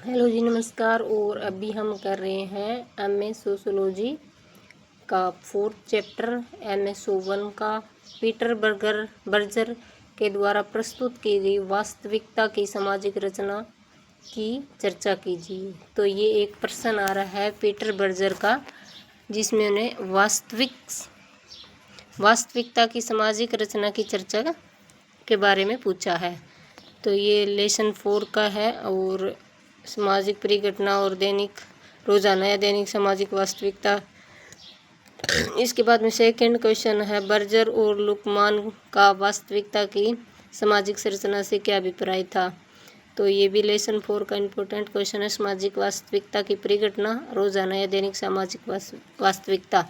Hello जी, नमस्कार। और अभी हम कर रहे हैं एमए सोशियोलॉजी का 4th चैप्टर MSO1 का पीटर बर्जर के द्वारा प्रस्तुत की गई वास्तविकता की सामाजिक रचना की चर्चा कीजिए। तो ये एक प्रश्न आ रहा है पीटर बर्जर का, जिसमें उन्हें वास्तविकता की सामाजिक रचना की चर्चा के बारे में पूछा है। तो ये लेसन 4 का है और सामाजिक परिघटना और दैनिक रोजाना या दैनिक सामाजिक वास्तविकता। इसके बाद में सेकंड क्वेश्चन है, बर्जर और लुकमान का वास्तविकता की सामाजिक संरचना से क्या अभिप्राय था। तो ये भी लेसन 4 का इम्पोर्टेंट क्वेश्चन है। सामाजिक वास्तविकता की परिघटना, रोजाना या दैनिक सामाजिक वास्तविकता,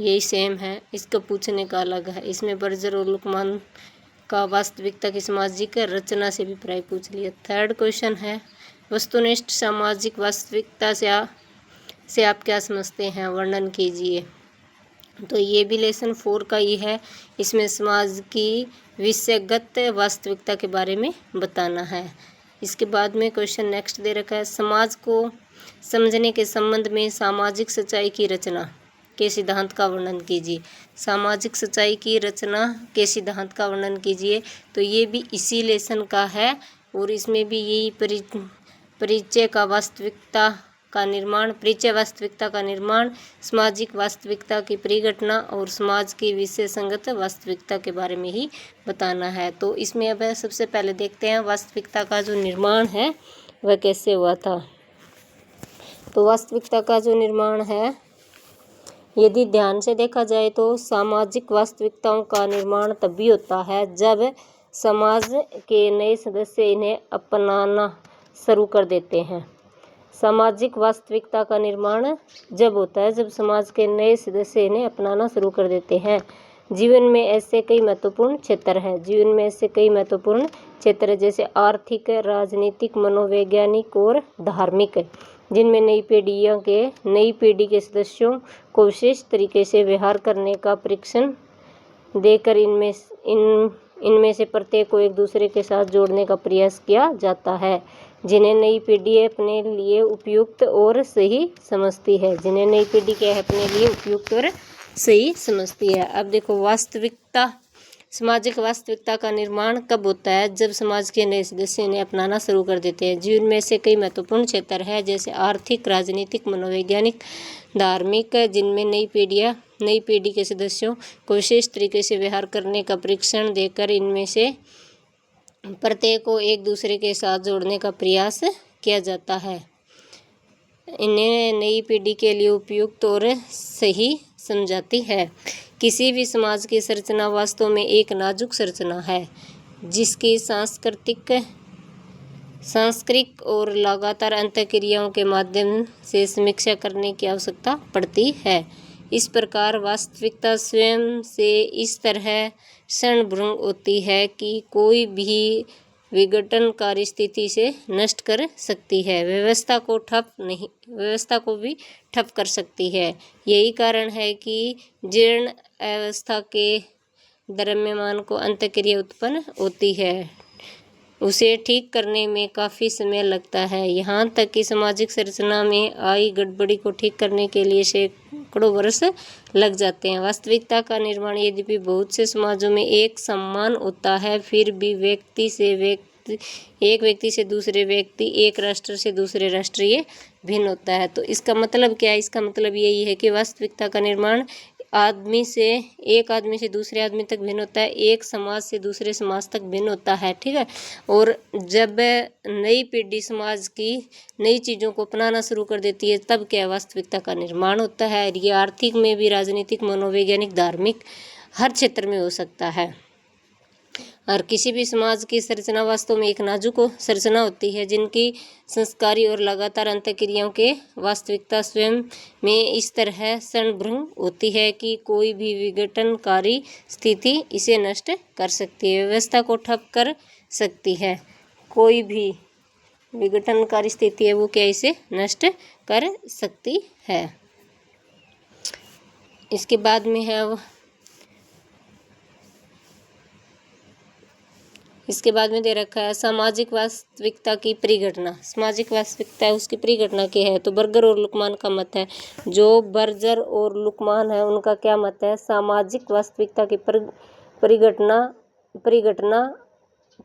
यही सेम है, इसको पूछने का अलग है। इसमें बर्जर और लुकमान का वास्तविकता की सामाजिक रचना से अभिप्राय पूछ लिया। थर्ड क्वेश्चन है, वस्तुनिष्ठ सामाजिक वास्तविकता से आप क्या समझते हैं, वर्णन कीजिए। तो ये भी लेसन 4 का ही है। इसमें समाज की विषयगत वास्तविकता के बारे में बताना है। इसके बाद में क्वेश्चन नेक्स्ट दे रखा है, समाज को समझने के संबंध में सामाजिक सच्चाई की रचना के सिद्धांत का वर्णन कीजिए। सामाजिक सच्चाई की रचना के सिद्धांत का वर्णन कीजिए। तो ये भी इसी लेसन का है और इसमें भी यही परिचय वास्तविकता का निर्माण, सामाजिक वास्तविकता की परिघटना और समाज की विशेषंगत वास्तविकता के बारे में ही बताना है। तो इसमें अब सबसे पहले देखते हैं वास्तविकता का जो निर्माण है वह कैसे हुआ था। तो वास्तविकता का जो निर्माण है, यदि ध्यान से देखा जाए तो सामाजिक वास्तविकताओं का निर्माण तभी होता है जब समाज के नए सदस्य इन्हें अपनाना शुरू कर देते हैं। सामाजिक वास्तविकता का निर्माण जब होता है जब समाज के नए सदस्य इन्हें अपनाना शुरू कर देते हैं। जीवन में ऐसे कई महत्वपूर्ण क्षेत्र हैं जैसे आर्थिक, राजनीतिक, मनोवैज्ञानिक और धार्मिक, जिनमें नई पीढ़ी के सदस्यों को विशेष तरीके से व्यवहार करने का प्रशिक्षण देकर इनमें से प्रत्येक को एक दूसरे के साथ जोड़ने का प्रयास किया जाता है, जिन्हें नई पीढ़ी अपने लिए उपयुक्त और सही समझती है। अब देखो, सामाजिक वास्तविकता का निर्माण कब होता है, जब समाज के नए सदस्य इन्हें अपनाना शुरू कर देते हैं। जीवन में से कई महत्वपूर्ण क्षेत्र है जैसे आर्थिक, राजनीतिक, मनोवैज्ञानिक, धार्मिक, जिनमें नई पीढ़ी के सदस्यों को विशेष तरीके से व्यवहार करने का प्रशिक्षण देकर इनमें से प्रत्येक को एक दूसरे के साथ जोड़ने का प्रयास किया जाता है। इन्हें नई पीढ़ी के लिए उपयुक्त और सही समझाती है। किसी भी समाज की संरचना वास्तव में एक नाजुक संरचना है जिसकी सांस्कृतिक और लगातार अंतःक्रियाओं के माध्यम से समीक्षा करने की आवश्यकता पड़ती है। इस प्रकार वास्तविकता स्वयं से इस तरह क्षणभंगुर होती है कि कोई भी विघटनकारी स्थिति से नष्ट कर सकती है, व्यवस्था को भी ठप कर सकती है। यही कारण है कि जीर्ण अवस्था के द्रव्यमान को अंतःक्रिया उत्पन्न होती है, उसे ठीक करने में काफ़ी समय लगता है। यहाँ तक कि सामाजिक संरचना में आई गड़बड़ी को ठीक करने के लिए सैकड़ों वर्ष लग जाते हैं। वास्तविकता का निर्माण यद्यपि बहुत से समाजों में एक समान होता है, फिर भी एक व्यक्ति से दूसरे व्यक्ति, एक राष्ट्र से दूसरे राष्ट्र ये भिन्न होता है। तो इसका मतलब क्या है? इसका मतलब यही है कि वास्तविकता का निर्माण एक आदमी से दूसरे आदमी तक भिन्न होता है, एक समाज से दूसरे समाज तक भिन्न होता है, ठीक है। और जब नई पीढ़ी समाज की नई चीज़ों को अपनाना शुरू कर देती है तब क्या वास्तविकता का निर्माण होता है। ये आर्थिक में भी, राजनीतिक, मनोवैज्ञानिक, धार्मिक, हर क्षेत्र में हो सकता है। और किसी भी समाज की संरचना वास्तव में एक नाजुक संरचना होती है जिनकी संस्कारी और लगातार अंतःक्रियाओं के वास्तविकता स्वयं में इस तरह क्षणभंगुर होती है कि कोई भी विघटनकारी स्थिति इसे नष्ट कर सकती है, व्यवस्था को ठप कर सकती है। कोई भी विघटनकारी स्थिति है वो क्या इसे नष्ट कर सकती है। इसके बाद में है इसके बाद में दे रखा है सामाजिक वास्तविकता की परिघटना। सामाजिक वास्तविकता है उसकी परिघटना क्या है, तो बर्गर और लुकमान का मत है। जो बर्जर और लुकमान है उनका क्या मत है, सामाजिक वास्तविकता की परिघटना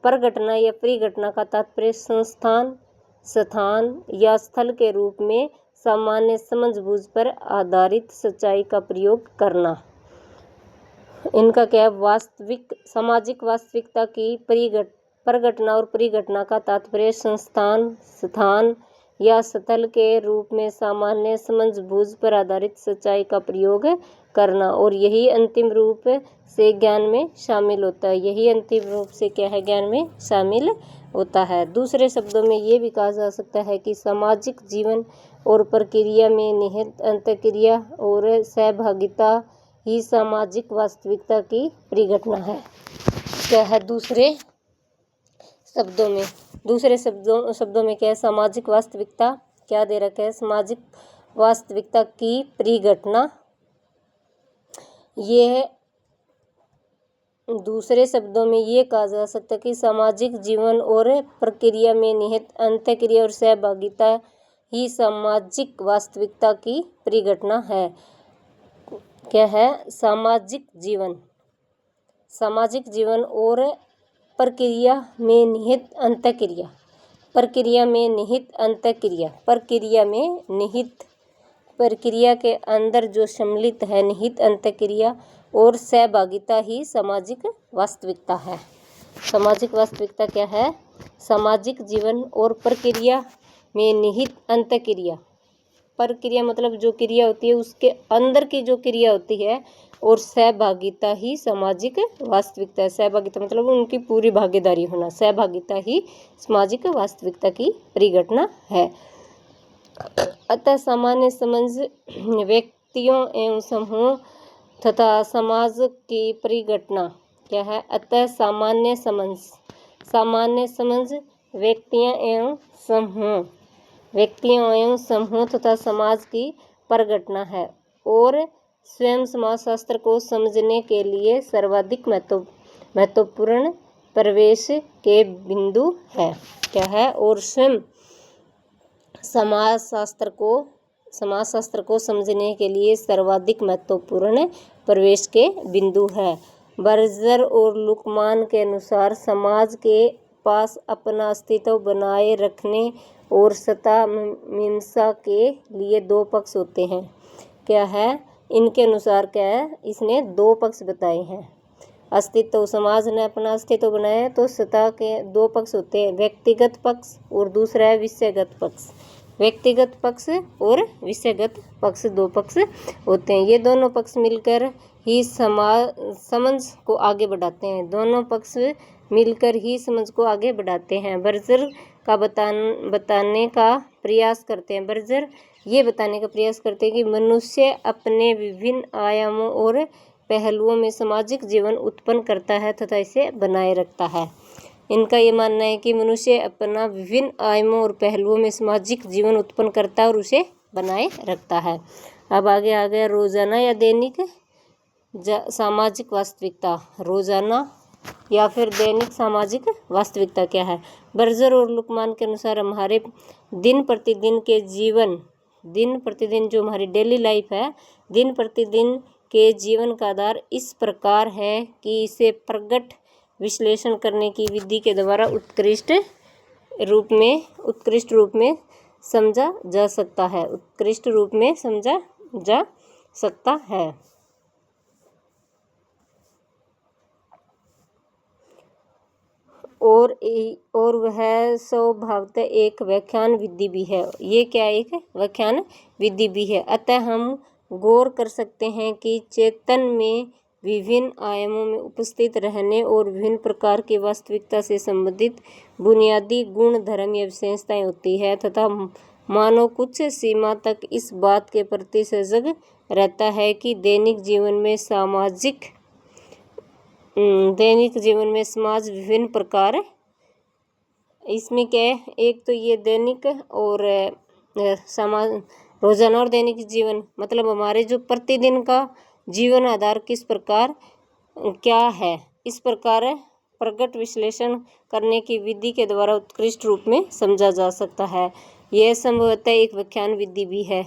परघटना या परिघटना का तात्पर्य स्थान या स्थल के रूप में सामान्य समझबूझ पर आधारित सच्चाई का प्रयोग करना। इनका क्या है, सामाजिक वास्तविकता की परघटना और परिघटना का तात्पर्य स्थान या स्थल के रूप में सामान्य समझबूझ पर आधारित सच्चाई का प्रयोग करना, और यही अंतिम रूप से ज्ञान में शामिल होता है। यही अंतिम रूप से क्या है, ज्ञान में शामिल होता है। दूसरे शब्दों में ये भी कहा जा सकता है कि सामाजिक जीवन और प्रक्रिया में निहित अंतःक्रिया और सहभागिता ही सामाजिक वास्तविकता की परिघटना है। क्या है दूसरे शब्दों में क्या है, सामाजिक वास्तविकता क्या दे रखा है, सामाजिक वास्तविकता की परिघटना। ये दूसरे शब्दों में ये कहा जा सकता है कि सामाजिक जीवन और प्रक्रिया में निहित अंतःक्रिया और सहभागिता ही सामाजिक वास्तविकता की परिघटना है। क्या है, सामाजिक जीवन और प्रक्रिया में निहित प्रक्रिया के अंदर जो सम्मिलित है निहित अंतःक्रिया और सहभागिता ही सामाजिक वास्तविकता है। सामाजिक वास्तविकता क्या है, सामाजिक जीवन और प्रक्रिया में निहित अंतःक्रिया। प्रक्रिया मतलब जो क्रिया होती है उसके अंदर की जो क्रिया होती है, और सहभागिता ही सामाजिक वास्तविकता है। सहभागिता मतलब उनकी पूरी भागीदारी होना, सहभागिता ही सामाजिक वास्तविकता की परिघटना है। अतः सामान्य समझ व्यक्तियों एवं समूह तथा समाज की परिघटना क्या है, अतः सामान्य समझ व्यक्तियों एवं समूह तथा समाज की परिघटना है, और स्वयं समाजशास्त्र को समझने के लिए सर्वाधिक महत्वपूर्ण प्रवेश के बिंदु है। क्या है, और स्वयं समाजशास्त्र को समझने के लिए सर्वाधिक महत्वपूर्ण प्रवेश के बिंदु है। बर्जर और लुकमान के अनुसार समाज के पास अपना अस्तित्व बनाए रखने और सत्ता मीमांसा के लिए दो पक्ष होते हैं। क्या है, इनके अनुसार क्या है, इसने दो पक्ष बताए हैं। अस्तित्व, समाज ने अपना अस्तित्व बनाया है तो सत्ता के दो पक्ष होते हैं, व्यक्तिगत पक्ष और दूसरा है विषयगत पक्ष। व्यक्तिगत पक्ष और विषयगत पक्ष दो पक्ष होते हैं। ये दोनों पक्ष मिलकर ही समझ को आगे बढ़ाते हैं। दोनों पक्ष मिलकर ही समझ को आगे बढ़ाते हैं। बर्जर का बताने का प्रयास करते हैं। बर्जर ये बताने का प्रयास करते हैं कि मनुष्य अपने विभिन्न आयामों और पहलुओं में सामाजिक जीवन उत्पन्न करता है तथा इसे बनाए रखता है। इनका ये मानना है कि मनुष्य अपना विभिन्न आयामों और पहलुओं में सामाजिक जीवन उत्पन्न करता है और उसे बनाए रखता है। अब आगे आ गया रोजाना या दैनिक सामाजिक वास्तविकता। रोजाना या फिर दैनिक सामाजिक वास्तविकता क्या है। बर्जर और लुकमान के अनुसार हमारे दिन प्रतिदिन जो हमारी डेली लाइफ है, दिन प्रतिदिन के जीवन का आधार इस प्रकार है कि इसे प्रगट विश्लेषण करने की विधि के द्वारा उत्कृष्ट रूप में समझा जा सकता है। उत्कृष्ट रूप में समझा जा सकता है। और वह स्वभावतः एक व्याख्यान विधि भी है। ये क्या, एक व्याख्यान विधि भी है। अतः हम गौर कर सकते हैं कि चेतन में विभिन्न आयामों में उपस्थित रहने और विभिन्न प्रकार की वास्तविकता से संबंधित बुनियादी गुण, धर्म या विशेषताएं होती है तथा मानव कुछ सीमा तक इस बात के प्रति सजग रहता है कि दैनिक जीवन में समाज विभिन्न प्रकार, इसमें क्या है, एक तो ये दैनिक और समाज, रोजाना और दैनिक जीवन मतलब हमारे जो प्रतिदिन का जीवन आधार किस प्रकार क्या है, इस प्रकार प्रगट विश्लेषण करने की विधि के द्वारा उत्कृष्ट रूप में समझा जा सकता है। यह संभवतः एक व्याख्यान विधि भी है।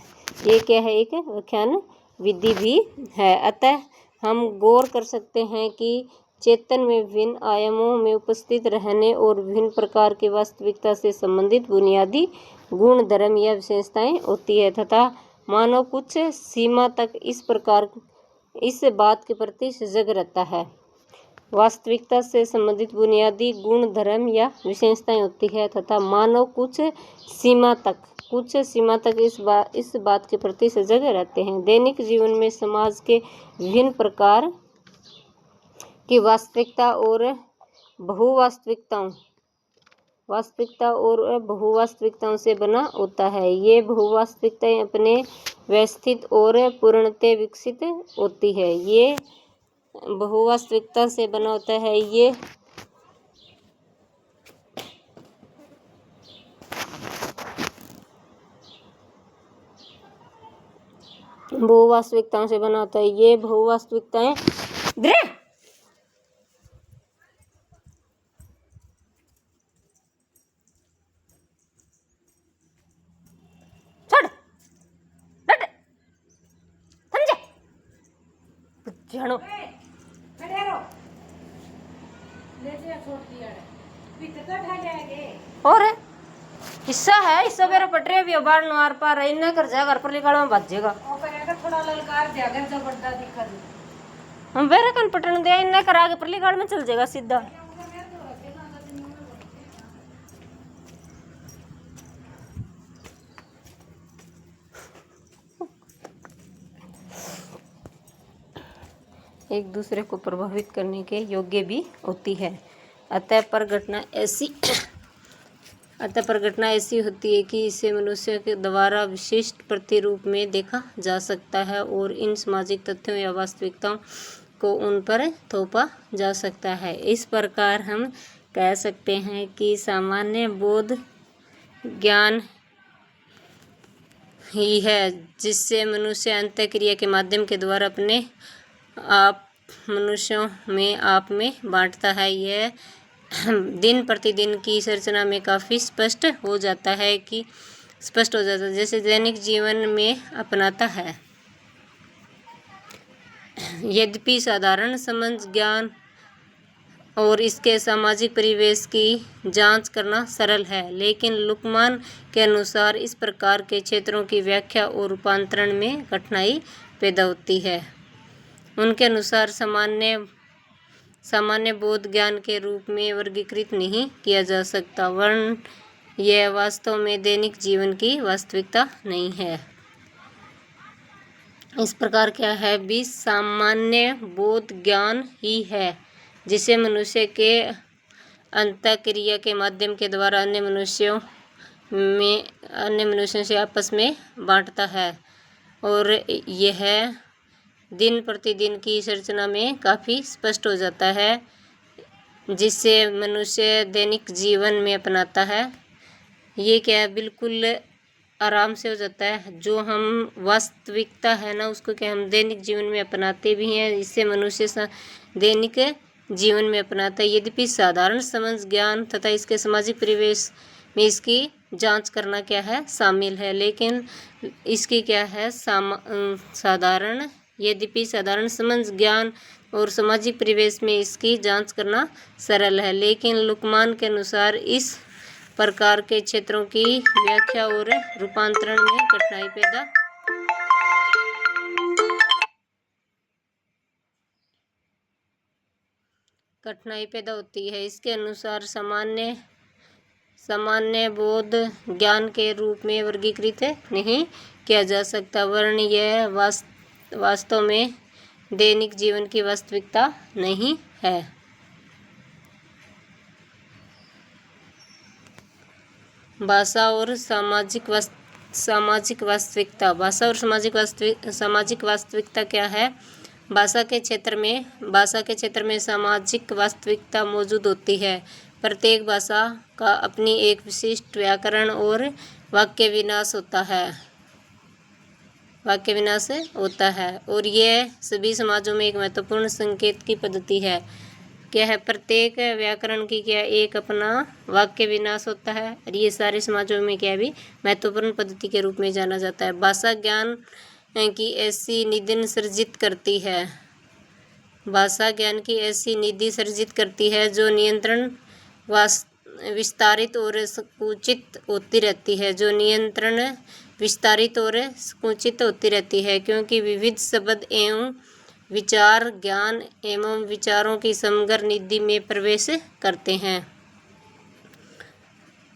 ये क्या है? एक व्याख्यान विधि भी है। अतः हम गौर कर सकते हैं कि चेतन में विभिन्न आयामों में उपस्थित रहने और विभिन्न प्रकार की वास्तविकता से संबंधित बुनियादी गुण, धर्म या विशेषताएं होती है तथा मानव कुछ सीमा तक इस बात के प्रति सजग रहता है। वास्तविकता से संबंधित बुनियादी गुण, धर्म या विशेषताएं होती है तथा मानव कुछ सीमा तक इस बात के प्रति सजग रहते हैं। दैनिक जीवन में समाज के विभिन्न प्रकार की वास्तविकता और बहुवास्तविकताओं से बना होता है। ये बहुवास्तविकताएं अपने व्यवस्थित और पूर्णतः विकसित होती है। ये बहुवास्तविकता से बना होता है। ये बहुवास्तविकताओं से बना होता है। ये बहुवास्तविकताएं जानो और हिस्सा है, हिस्सा मेरा पटरे भी बार नवार पार है, इन्हें कर जाएगा घर पर निकाल में बचेगा थोड़ा ललकार जाएगा जब बड़ा दिक्कत हम बेरे कन पटन दे इन्हें कर आगे परली गाड़ में चल जाएगा सीधा। एक दूसरे को प्रभावित करने के योग्य भी होती है। अतः प्रघटना ऐसी होती है कि इसे मनुष्य के द्वारा विशिष्ट प्रतिरूप में देखा जा सकता है और इन सामाजिक तथ्यों या वास्तविकताओं को उन पर थोपा जा सकता है। इस प्रकार हम कह सकते हैं कि सामान्य बोध ज्ञान ही है जिससे मनुष्य अंतःक्रिया के माध्यम के द्वारा अपने आप मनुष्यों में आप में बांटता है। यह दिन प्रतिदिन की संरचना में काफ़ी स्पष्ट हो जाता है जैसे दैनिक जीवन में अपनाता है। यद्यपि साधारण समझ, ज्ञान और इसके सामाजिक परिवेश की जांच करना सरल है, लेकिन लुकमान के अनुसार इस प्रकार के क्षेत्रों की व्याख्या और रूपांतरण में कठिनाई पैदा होती है। उनके अनुसार सामान्य बोध ज्ञान के रूप में वर्गीकृत नहीं किया जा सकता, वरन यह वास्तव में दैनिक जीवन की वास्तविकता नहीं है। इस प्रकार क्या है? भी सामान्य बोध ज्ञान ही है जिसे मनुष्य के अंतःक्रिया के माध्यम के द्वारा अन्य मनुष्यों से आपस में बांटता है और यह दिन प्रतिदिन की संरचना में काफ़ी स्पष्ट हो जाता है जिससे मनुष्य दैनिक जीवन में अपनाता है। ये क्या है? बिल्कुल आराम से हो जाता है। जो हम वास्तविकता है ना उसको क्या हम दैनिक जीवन में अपनाते भी हैं, इससे मनुष्य दैनिक जीवन में अपनाता है। यद्यपि साधारण समझ, ज्ञान तथा इसके सामाजिक परिवेश में इसकी जांच करना क्या है? शामिल है, लेकिन इसकी क्या है? यद्यपि साधारण समझ, ज्ञान और सामाजिक परिवेश में इसकी जांच करना सरल है, लेकिन लुकमान के अनुसार इस प्रकार के क्षेत्रों की व्याख्या और रूपांतरण में कठिनाई पैदा होती है। इसके अनुसार सामान्य बोध ज्ञान के रूप में वर्गीकृत नहीं किया जा सकता, वरन यह वास्तव में दैनिक जीवन की वास्तविकता नहीं है। भाषा और सामाजिक वास्तविकता। भाषा और सामाजिक वास्तविकता क्या है? भाषा के क्षेत्र में सामाजिक वास्तविकता मौजूद होती है। प्रत्येक भाषा का अपनी एक विशिष्ट व्याकरण और वाक्य विन्यास होता है और यह सभी समाजों में एक महत्वपूर्ण संकेत की पद्धति है। क्या है, प्रत्येक व्याकरण की क्या एक अपना वाक्य विन्यास होता है और ये सारे समाजों में क्या भी महत्वपूर्ण पद्धति के रूप में जाना जाता है। भाषा ज्ञान की ऐसी निधि सृजित करती है, भाषा ज्ञान की ऐसी निधि सृजित करती है जो नियंत्रण विस्तारित और संकुचित होती रहती है, जो नियंत्रण विस्तारित और संकुचित होती रहती है, क्योंकि विविध शब्द एवं विचार ज्ञान एवं विचारों की समग्र निधि में प्रवेश करते हैं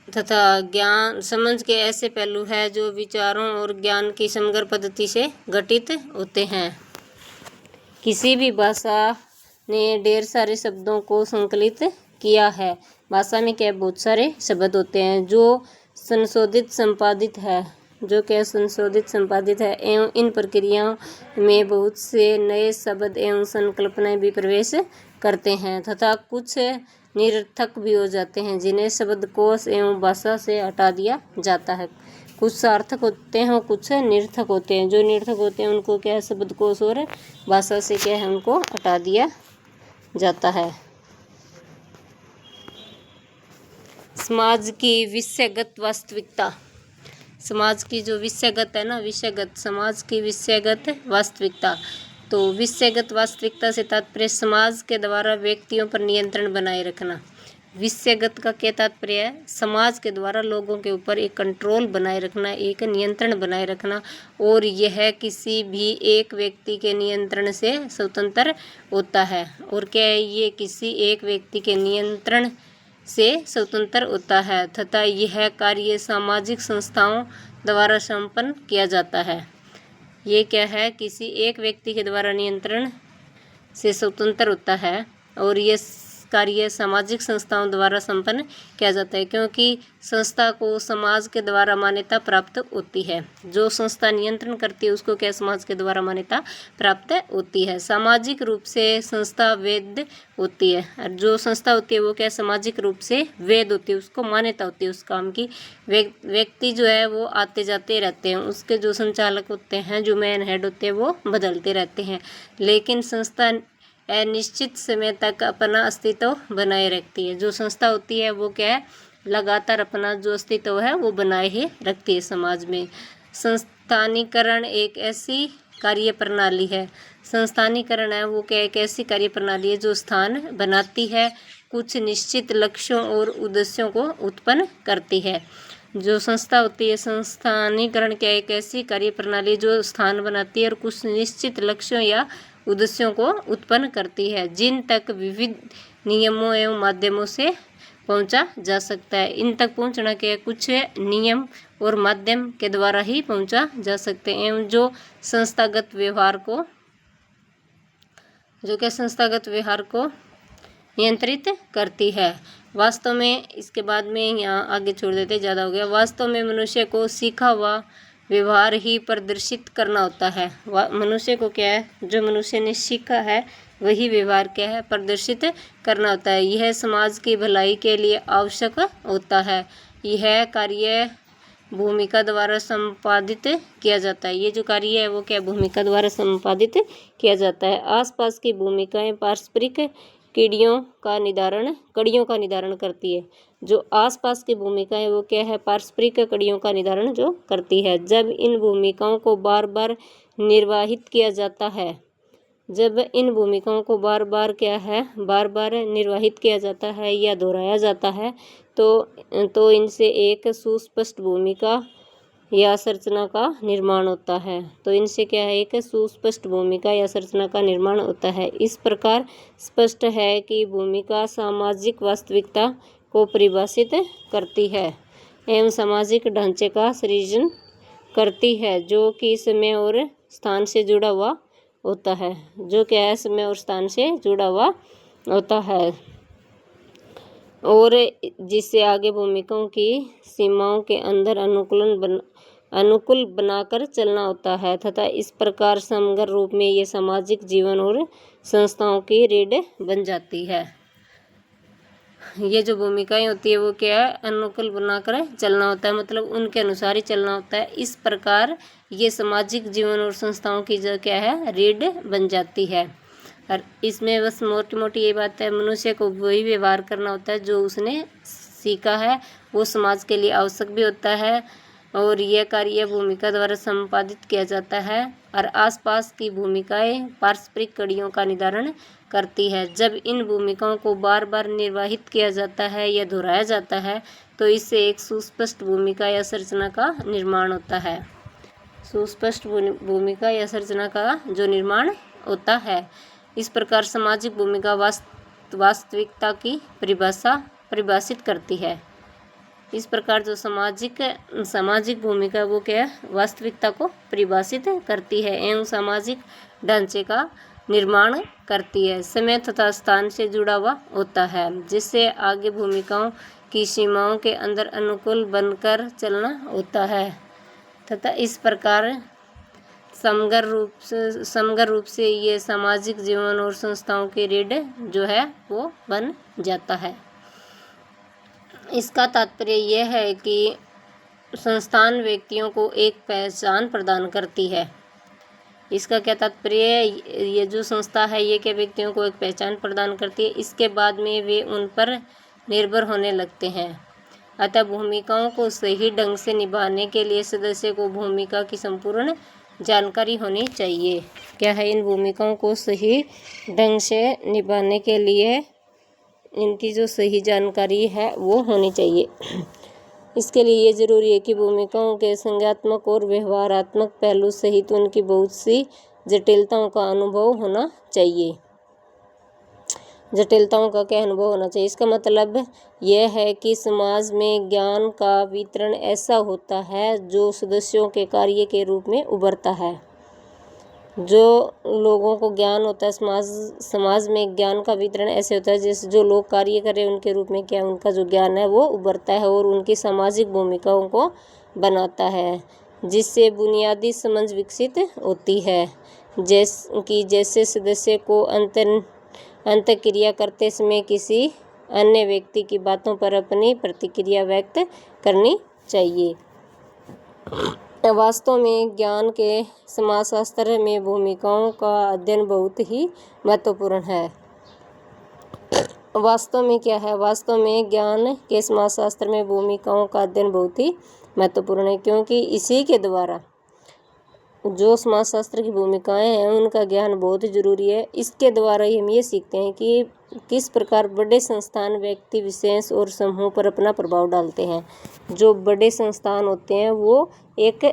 तथा ज्ञान समझ के ऐसे पहलू है जो विचारों और ज्ञान की समग्र पद्धति से घटित होते हैं। किसी भी भाषा ने ढेर सारे शब्दों को संकलित किया है। भाषा में क्या बहुत सारे शब्द होते हैं जो संशोधित संपादित है, जो क्या संशोधित संपादित है एवं इन प्रक्रियाओं में बहुत से नए शब्द एवं संकल्पनाएं भी प्रवेश करते हैं तथा कुछ निरर्थक भी हो जाते हैं, जिन्हें शब्दकोश एवं भाषा से हटा दिया जाता है। कुछ सार्थक होते हैं और कुछ निरर्थक होते हैं। जो निरर्थक होते हैं उनको क्या है शब्दकोश और भाषा से क्या है उनको हटा दिया जाता है। समाज की विषयगत वास्तविकता, समाज की जो विषयगत है ना, विषयगत समाज की विषयगत वास्तविकता। तो विषयगत वास्तविकता से तात्पर्य समाज के द्वारा व्यक्तियों पर नियंत्रण बनाए रखना। विषयगत का क्या तात्पर्य है, समाज के द्वारा लोगों के ऊपर एक कंट्रोल बनाए रखना, एक नियंत्रण बनाए रखना, और यह किसी भी एक व्यक्ति के नियंत्रण से स्वतंत्र होता है। और क्या ये किसी एक व्यक्ति के नियंत्रण से स्वतंत्र होता है तथा यह कार्य सामाजिक संस्थाओं द्वारा संपन्न किया जाता है। ये क्या है, किसी एक व्यक्ति के द्वारा नियंत्रण से स्वतंत्र होता है और ये कार्य सामाजिक संस्थाओं द्वारा संपन्न किया जाता है, क्योंकि संस्था को समाज के द्वारा मान्यता प्राप्त होती है। जो संस्था नियंत्रण करती है उसको क्या समाज के द्वारा मान्यता प्राप्त होती है। सामाजिक रूप से संस्था वैध होती है, और जो संस्था होती है वो क्या सामाजिक रूप से वैध होती है, उसको मान्यता होती है उस काम की। व्यक्ति जो है वो आते जाते रहते हैं, उसके जो संचालक होते हैं, जो मेन हेड होते हैं वो बदलते रहते हैं, लेकिन संस्था अनिश्चित समय तक अपना अस्तित्व बनाए रखती है। जो संस्था होती है वो क्या है लगातार अपना जो अस्तित्व है वो बनाए ही रखती है समाज में। संस्थानीकरण एक ऐसी कार्य प्रणाली है, संस्थानीकरण है वो क्या एक ऐसी कार्य प्रणाली है जो स्थान बनाती है, कुछ निश्चित लक्ष्यों और उद्देश्यों को उत्पन्न करती है। जो संस्था होती है संस्थानीकरण क्या एक ऐसी कार्य प्रणाली जो स्थान बनाती है और कुछ निश्चित लक्ष्यों या उद्देश्यों को उत्पन्न करती है, जिन तक विविध नियमों एवं माध्यमों से पहुंचा जा सकता है। इन तक पहुंचना के कुछ नियम और माध्यम के द्वारा ही पहुंचा जा सकते हैं एवं जो संस्थागत व्यवहार को नियंत्रित करती है। वास्तव में इसके बाद में यहाँ आगे छोड़ देते, ज़्यादा हो गया। वास्तव में मनुष्य को सीखा हुआ व्यवहार ही प्रदर्शित करना होता है। मनुष्य को क्या है, जो मनुष्य ने सीखा है वही व्यवहार क्या है प्रदर्शित करना होता है। यह समाज की भलाई के लिए आवश्यक होता है। यह कार्य भूमिका द्वारा संपादित किया जाता है। ये जो कार्य है वो क्या भूमिका द्वारा संपादित किया जाता है। आसपास की भूमिकाएं पारस्परिक कड़ियों का निर्धारण करती है। जो आसपास की भूमिकाएं वो क्या है पारस्परिक कड़ियों का निर्धारण जो करती है। जब इन भूमिकाओं को बार बार निर्वाहित किया जाता है, जब इन भूमिकाओं को बार बार निर्वाहित किया जाता है या दोहराया जाता है तो इनसे एक सुस्पष्ट भूमिका या संरचना का निर्माण होता है। तो इनसे क्या है एक सुस्पष्ट भूमिका या संरचना का निर्माण होता है। इस प्रकार स्पष्ट है कि भूमिका सामाजिक वास्तविकता को परिभाषित करती है एवं सामाजिक ढांचे का सृजन करती है, जो कि समय और स्थान से जुड़ा हुआ होता है। जो क्या है समय और स्थान से जुड़ा हुआ होता है और जिससे आगे भूमिकाओं की सीमाओं के अंदर अनुकूल बनाकर चलना होता है तथा इस प्रकार समग्र रूप में ये सामाजिक जीवन और संस्थाओं की रीढ़ बन जाती है। ये जो भूमिकाएं होती है वो क्या है अनुकूल बनाकर चलना होता है, मतलब उनके अनुसार ही चलना होता है। इस प्रकार ये सामाजिक जीवन और संस्थाओं की जो क्या है रीढ़ बन जाती है। और इसमें बस मोटी मोटी ये बात है, मनुष्य को वही व्यवहार करना होता है जो उसने सीखा है, वो समाज के लिए आवश्यक भी होता है और यह कार्य भूमिका द्वारा संपादित किया जाता है और आसपास की भूमिकाएं पारस्परिक कड़ियों का निर्धारण करती है। जब इन भूमिकाओं को बार बार निर्वाहित किया जाता है या दोहराया जाता है तो इससे एक सुस्पष्ट भूमिका या संरचना का निर्माण होता है। सुस्पष्ट भूमिका या संरचना का जो निर्माण होता है। इस प्रकार सामाजिक भूमिका वास्तविकता की परिभाषित करती है। इस प्रकार जो सामाजिक भूमिका वो क्या वास्तविकता को परिभाषित करती है एवं सामाजिक ढांचे का निर्माण करती है। समय तथा स्थान से जुड़ा हुआ होता है, जिससे आगे भूमिकाओं की सीमाओं के अंदर अनुकूल बनकर चलना होता है तथा इस प्रकार समग्र रूप से ये सामाजिक जीवन और संस्थाओं की रीढ़ जो है वो बन जाता है। इसका तात्पर्य यह है कि संस्थान व्यक्तियों को एक पहचान प्रदान करती है। इसका क्या तात्पर्य है, ये जो संस्था है ये क्या व्यक्तियों को एक पहचान प्रदान करती है, इसके बाद में वे उन पर निर्भर होने लगते हैं। अतः भूमिकाओं को सही ढंग से निभाने के लिए सदस्य को भूमिका की संपूर्ण जानकारी होनी चाहिए। क्या है, इन भूमिकाओं को सही ढंग से निभाने के लिए इनकी जो सही जानकारी है वो होनी चाहिए। इसके लिए ये ज़रूरी है कि भूमिकाओं के संज्ञात्मक और व्यवहारात्मक पहलू सहित उनकी बहुत सी जटिलताओं का अनुभव होना चाहिए। जटिलताओं का क्या अनुभव होना चाहिए, इसका मतलब यह है कि समाज में ज्ञान का वितरण ऐसा होता है जो सदस्यों के कार्य के रूप में उभरता है। जो लोगों को ज्ञान होता है समाज में ज्ञान का वितरण ऐसे होता है जैसे जो लोग कार्य कर रहे हैं उनके रूप में क्या उनका जो ज्ञान है वो उभरता है और उनकी सामाजिक भूमिकाओं को बनाता है, जिससे बुनियादी समझ विकसित होती है। जैसे सदस्य को अंतःक्रिया करते समय किसी अन्य व्यक्ति की बातों पर अपनी प्रतिक्रिया व्यक्त करनी चाहिए। वास्तव में ज्ञान के समाजशास्त्र में भूमिकाओं का अध्ययन बहुत ही महत्वपूर्ण है। वास्तव में क्या है, वास्तव में ज्ञान के समाजशास्त्र में भूमिकाओं का अध्ययन बहुत ही महत्वपूर्ण है, क्योंकि इसी के द्वारा जो समाजशास्त्र की भूमिकाएं हैं उनका ज्ञान बहुत ही जरूरी है। इसके द्वारा ही हम ये सीखते हैं कि किस प्रकार बड़े संस्थान व्यक्ति विशेष और समूह पर अपना प्रभाव डालते हैं। जो बड़े संस्थान होते हैं वो एक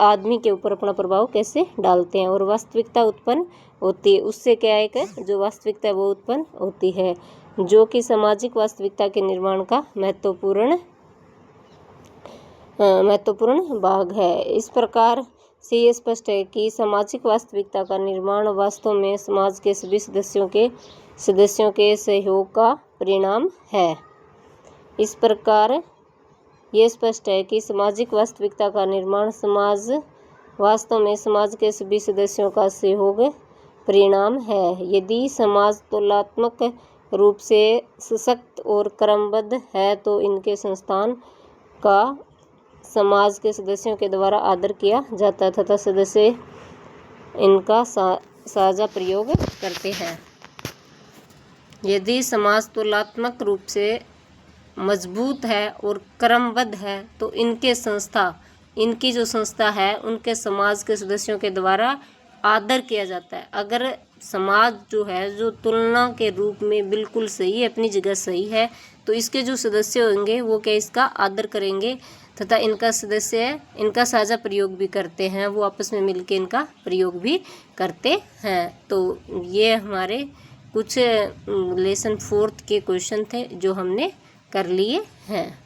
आदमी के ऊपर अपना प्रभाव कैसे डालते हैं और वास्तविकता उत्पन्न होती है। उससे क्या है कि जो वास्तविकता है वो उत्पन्न होती है, जो कि सामाजिक वास्तविकता के निर्माण का महत्वपूर्ण भाग है। इस प्रकार से ये स्पष्ट है कि सामाजिक वास्तविकता का निर्माण वास्तव में समाज के सभी सदस्यों के सहयोग का परिणाम है। इस प्रकार ये स्पष्ट है कि सामाजिक वास्तविकता का निर्माण वास्तव में समाज के सभी सदस्यों का सहयोग परिणाम है। यदि समाज तुलनात्मक रूप से सशक्त और क्रमबद्ध है तो इनके संस्थान का समाज के सदस्यों के द्वारा आदर किया जाता है तथा सदस्य इनका साझा प्रयोग करते हैं। यदि समाज तुलनात्मक रूप से मजबूत है और क्रमबद्ध है तो इनकी जो संस्था है उनके समाज के सदस्यों के द्वारा आदर किया जाता है। अगर समाज जो है जो तुलना के रूप में बिल्कुल सही है, अपनी जगह सही है, तो इसके जो सदस्य होंगे वो क्या इसका आदर करेंगे तथा इनका साझा प्रयोग भी करते हैं, वो आपस में मिलके इनका प्रयोग भी करते हैं। तो ये हमारे कुछ लेसन 4 के क्वेश्चन थे जो हमने कर लिए हैं।